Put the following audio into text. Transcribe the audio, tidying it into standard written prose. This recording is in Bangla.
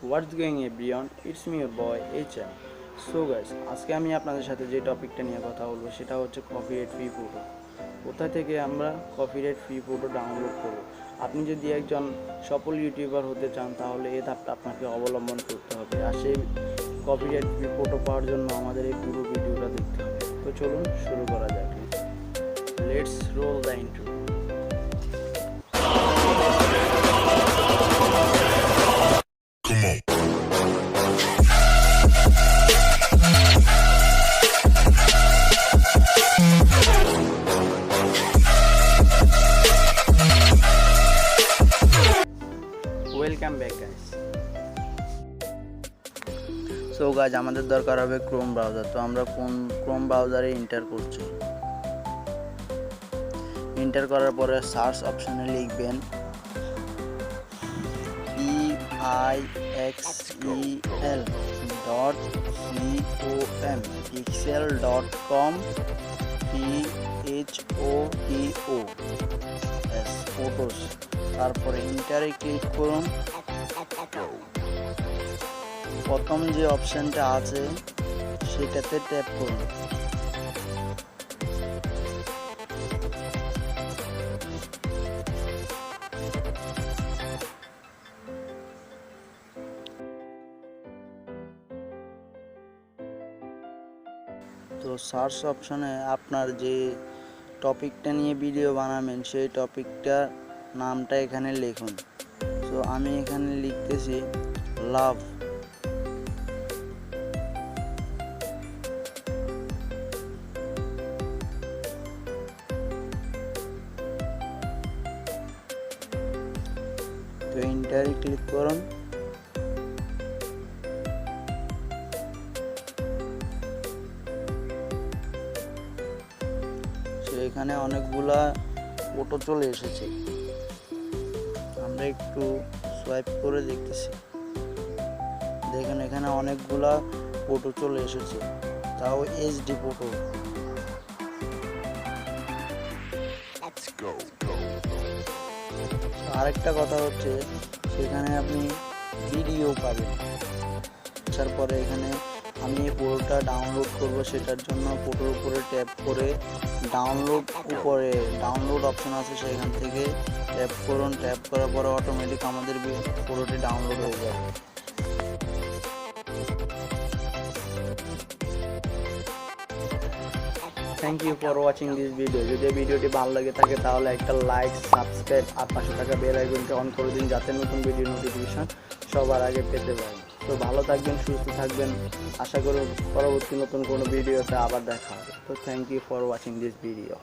What's going everyone? It's me your boy HM. So guys, আজকে আমি আপনাদের সাথে যে টপিকটা নিয়ে কথা বলবো সেটা হচ্ছে কপিরাইট ফ্রি ফটো। কোথা থেকে আমরা কপিরাইট ফ্রি ফটো ডাউনলোড করব? আপনি যদি একজন সফল ইউটিউবার হতে চান তাহলে এই ধাপটা আপনাকে অবলম্বন করতে হবে। আর সেই কপিরাইট ফ্রি ফটো পাওয়ার জন্য আমাদের এই পুরো ভিডিওটা দেখতে হবে। তো চলুন শুরু করা যাক। Let's role the intro. Welcome back guys. So guys, আমাদের দরকার হবে ক্রোম ব্রাউজার। তো আমরা ক্রোম ব্রাউজারে এন্টার করছি। এন্টার করার পরে সার্চ অপশনে লিখবেন pixel.com pixel.com photos তারপরে এন্টারে ক্লিক করুন। প্রথম যে অপশনটা আছে সেটাতে ট্যাপ করুন। তো সার্চ অপশনে আপনার যে টপিকটা নিয়ে ভিডিও বানাবেন সেই টপিকটার নামটা এখানে লিখুন। তো আমি এখানে লিখতেছি লাভ। তো এন্টারে ক্লিক করুন। এখানে অনেকগুলা ফটো চলে এসেছে। আমরা একটু সোয়াইপ করে দেখতেছি। দেখেন এখানে অনেকগুলা ফটো চলে এসেছে, তাও এইচডি ফটো। আরেকটা কথা হচ্ছে সেখানে আপনি ভিডিও পাবেন। তারপরে এখানে আমি এই ফটোটা ডাউনলোড করব, সেটার জন্য ফটোর উপরে ট্যাপ করে ডাউনলোড অপশন আছে সেখান থেকে ট্যাপ করুন। ট্যাপ করার পরে অটোমেটিক আমাদের ফটোটি ডাউনলোড হয়ে যাবে। Thank you for watching this video. যদি ভিডিওটি ভালো লাগে থাকে তাহলে একটা লাইক, সাবস্ক্রাইব আর পাশে থাকা বেল আইকনটি অন করে দিন যাতে নতুন ভিডিও নোটিফিকেশন সবার আগে পেতে পারেন। তো ভালো থাকবেন, সুস্থ থাকবেন। আশা করি পরবর্তী নতুন কোনো ভিডিওতে আবার দেখা হবে। তো thank you for watching this video.